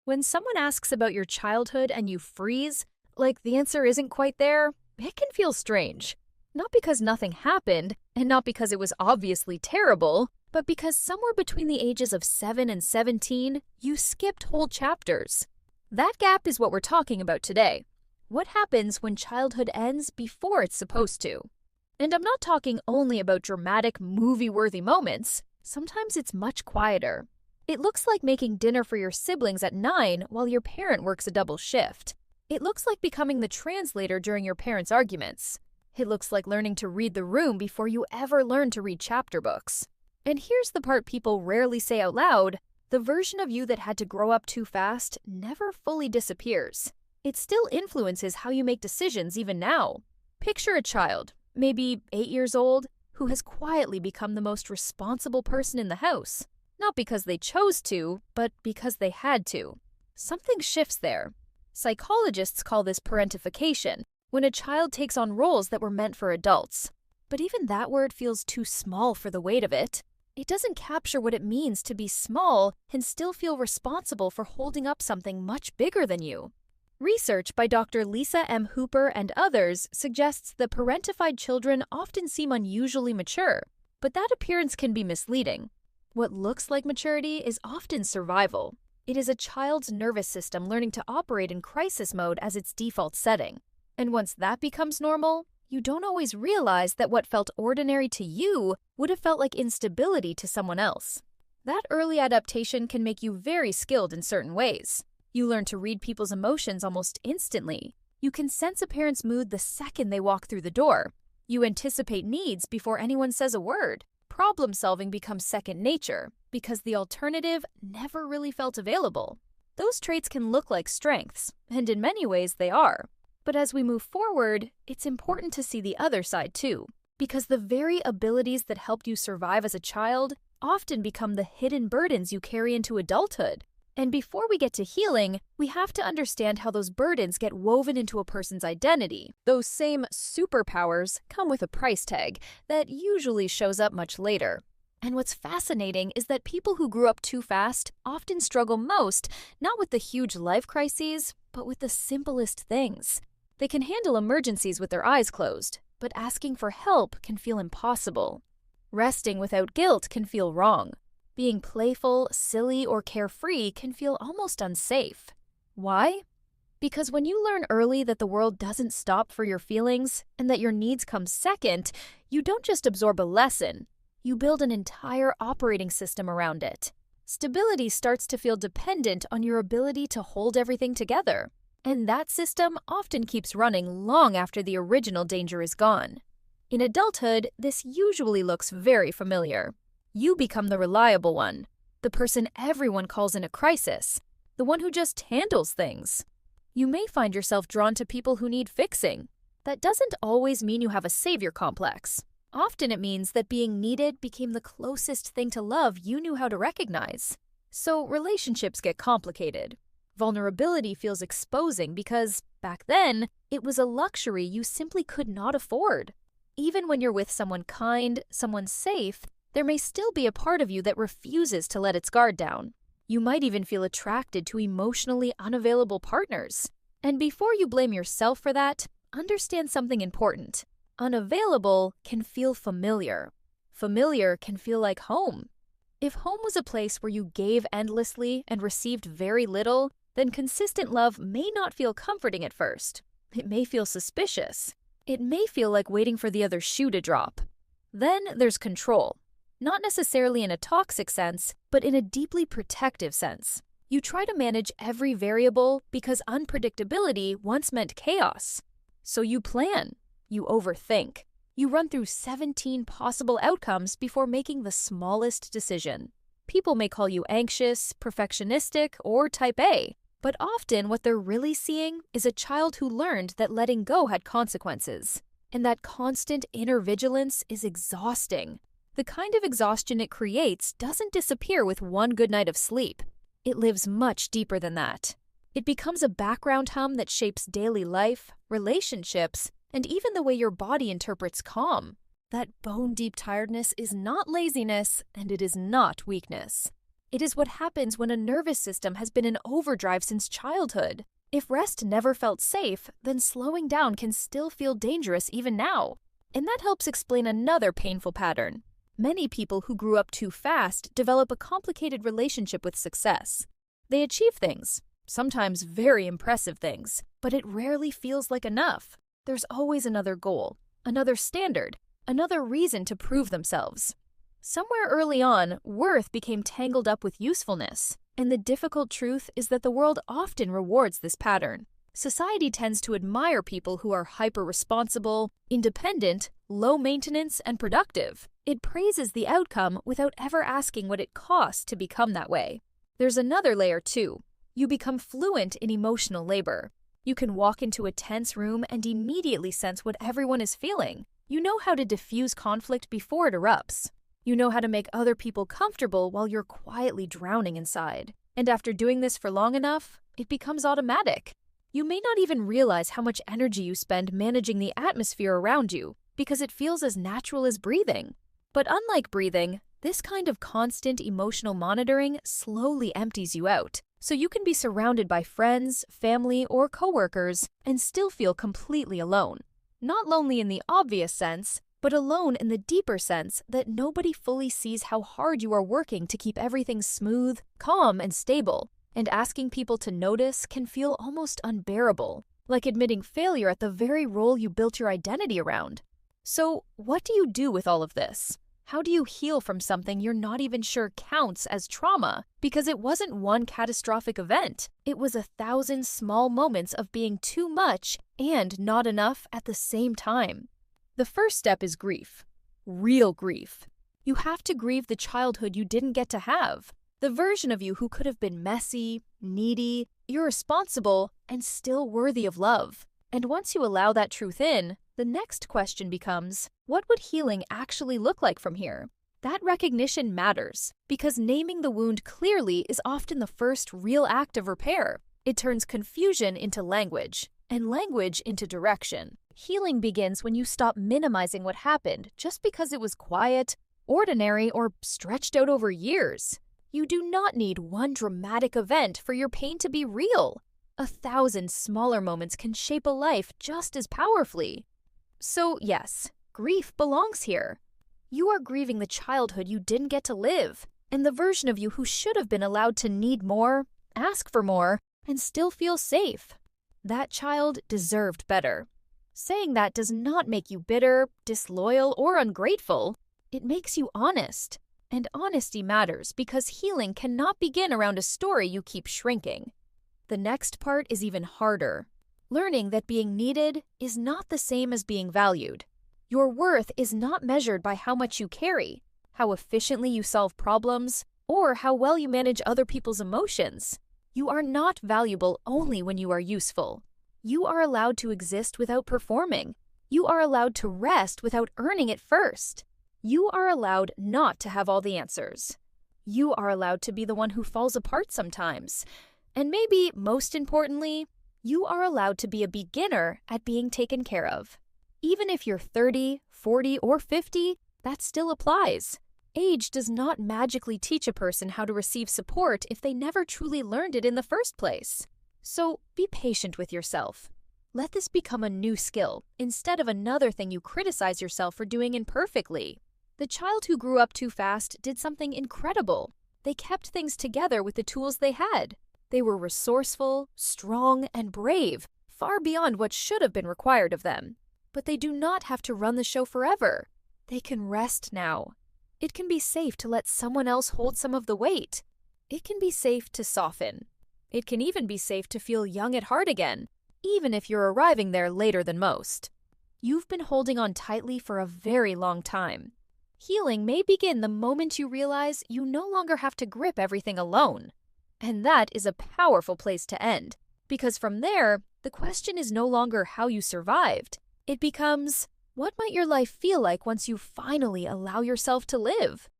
When someone asks about your childhood and you freeze, like the answer isn't quite there, it can feel strange. Not because nothing happened, and not because it was obviously terrible, but because somewhere between the ages of 7 and 17, you skipped whole chapters. That gap is what we're talking about today. What happens when childhood ends before it's supposed to? And I'm not talking only about dramatic, movie-worthy moments. Sometimes it's much quieter. It looks like making dinner for your siblings at 9 while your parent works a double shift. It looks like becoming the translator during your parents' arguments. It looks like learning to read the room before you ever learn to read chapter books. And here's the part people rarely say out loud: the version of you that had to grow up too fast never fully disappears. It still influences how you make decisions even now. Picture a child, maybe 8 years old, who has quietly become the most responsible person in the house. Not because they chose to, but because they had to. Something shifts there. Psychologists call this parentification, when a child takes on roles that were meant for adults. But even that word feels too small for the weight of it. It doesn't capture what it means to be small and still feel responsible for holding up something much bigger than you. Research by Dr. Lisa M. Hooper and others suggests that parentified children often seem unusually mature, but that appearance can be misleading. What looks like maturity is often survival. It is a child's nervous system learning to operate in crisis mode as its default setting. And once that becomes normal, you don't always realize that what felt ordinary to you would have felt like instability to someone else. That early adaptation can make you very skilled in certain ways. You learn to read people's emotions almost instantly. You can sense a parent's mood the second they walk through the door. You anticipate needs before anyone says a word. Problem solving becomes second nature because the alternative never really felt available. Those traits can look like strengths, and in many ways they are. But as we move forward, it's important to see the other side too, because the very abilities that helped you survive as a child often become the hidden burdens you carry into adulthood. And before we get to healing, we have to understand how those burdens get woven into a person's identity. Those same superpowers come with a price tag that usually shows up much later. And what's fascinating is that people who grew up too fast often struggle most, not with the huge life crises, but with the simplest things. They can handle emergencies with their eyes closed, but asking for help can feel impossible. Resting without guilt can feel wrong. Being playful, silly, or carefree can feel almost unsafe. Why? Because when you learn early that the world doesn't stop for your feelings and that your needs come second, you don't just absorb a lesson, you build an entire operating system around it. Stability starts to feel dependent on your ability to hold everything together, and that system often keeps running long after the original danger is gone. In adulthood, this usually looks very familiar. You become the reliable one, the person everyone calls in a crisis, the one who just handles things. You may find yourself drawn to people who need fixing. That doesn't always mean you have a savior complex. Often it means that being needed became the closest thing to love you knew how to recognize. So relationships get complicated. Vulnerability feels exposing because, back then, it was a luxury you simply could not afford. Even when you're with someone kind, someone safe, there may still be a part of you that refuses to let its guard down. You might even feel attracted to emotionally unavailable partners. And before you blame yourself for that, understand something important. Unavailable can feel familiar. Familiar can feel like home. If home was a place where you gave endlessly and received very little, then consistent love may not feel comforting at first. It may feel suspicious. It may feel like waiting for the other shoe to drop. Then there's control. Not necessarily in a toxic sense, but in a deeply protective sense. You try to manage every variable because unpredictability once meant chaos. So you plan. You overthink. You run through 17 possible outcomes before making the smallest decision. People may call you anxious, perfectionistic, or type A, but often what they're really seeing is a child who learned that letting go had consequences. And that constant inner vigilance is exhausting. The kind of exhaustion it creates doesn't disappear with one good night of sleep. It lives much deeper than that. It becomes a background hum that shapes daily life, relationships, and even the way your body interprets calm. That bone-deep tiredness is not laziness, and it is not weakness. It is what happens when a nervous system has been in overdrive since childhood. If rest never felt safe, then slowing down can still feel dangerous even now. And that helps explain another painful pattern. Many people who grew up too fast develop a complicated relationship with success. They achieve things, sometimes very impressive things, but it rarely feels like enough. There's always another goal, another standard, another reason to prove themselves. Somewhere early on, worth became tangled up with usefulness, and the difficult truth is that the world often rewards this pattern. Society tends to admire people who are hyper-responsible, independent, low-maintenance, and productive. It praises the outcome without ever asking what it costs to become that way. There's another layer too. You become fluent in emotional labor. You can walk into a tense room and immediately sense what everyone is feeling. You know how to diffuse conflict before it erupts. You know how to make other people comfortable while you're quietly drowning inside. And after doing this for long enough, it becomes automatic. You may not even realize how much energy you spend managing the atmosphere around you because it feels as natural as breathing. But unlike breathing, this kind of constant emotional monitoring slowly empties you out, so you can be surrounded by friends, family, or coworkers and still feel completely alone. Not lonely in the obvious sense, but alone in the deeper sense that nobody fully sees how hard you are working to keep everything smooth, calm, and stable. And asking people to notice can feel almost unbearable, like admitting failure at the very role you built your identity around. So, what do you do with all of this? How do you heal from something you're not even sure counts as trauma? Because it wasn't one catastrophic event. It was 1,000 small moments of being too much and not enough at the same time. The first step is grief. Real grief. You have to grieve the childhood you didn't get to have. The version of you who could have been messy, needy, irresponsible, and still worthy of love. And once you allow that truth in, the next question becomes, what would healing actually look like from here? That recognition matters, because naming the wound clearly is often the first real act of repair. It turns confusion into language, and language into direction. Healing begins when you stop minimizing what happened just because it was quiet, ordinary, or stretched out over years. You do not need one dramatic event for your pain to be real. 1,000 smaller moments can shape a life just as powerfully. So yes, grief belongs here. You are grieving the childhood you didn't get to live, and the version of you who should have been allowed to need more, ask for more, and still feel safe. That child deserved better. Saying that does not make you bitter, disloyal, or ungrateful. It makes you honest. And honesty matters because healing cannot begin around a story you keep shrinking. The next part is even harder. Learning that being needed is not the same as being valued. Your worth is not measured by how much you carry, how efficiently you solve problems, or how well you manage other people's emotions. You are not valuable only when you are useful. You are allowed to exist without performing. You are allowed to rest without earning it first. You are allowed not to have all the answers. You are allowed to be the one who falls apart sometimes. And maybe, most importantly, you are allowed to be a beginner at being taken care of. Even if you're 30, 40, or 50, that still applies. Age does not magically teach a person how to receive support if they never truly learned it in the first place. So be patient with yourself. Let this become a new skill instead of another thing you criticize yourself for doing imperfectly. The child who grew up too fast did something incredible. They kept things together with the tools they had. They were resourceful, strong, and brave, far beyond what should have been required of them. But they do not have to run the show forever. They can rest now. It can be safe to let someone else hold some of the weight. It can be safe to soften. It can even be safe to feel young at heart again, even if you're arriving there later than most. You've been holding on tightly for a very long time. Healing may begin the moment you realize you no longer have to grip everything alone. And that is a powerful place to end, because from there, the question is no longer how you survived. It becomes, what might your life feel like once you finally allow yourself to live?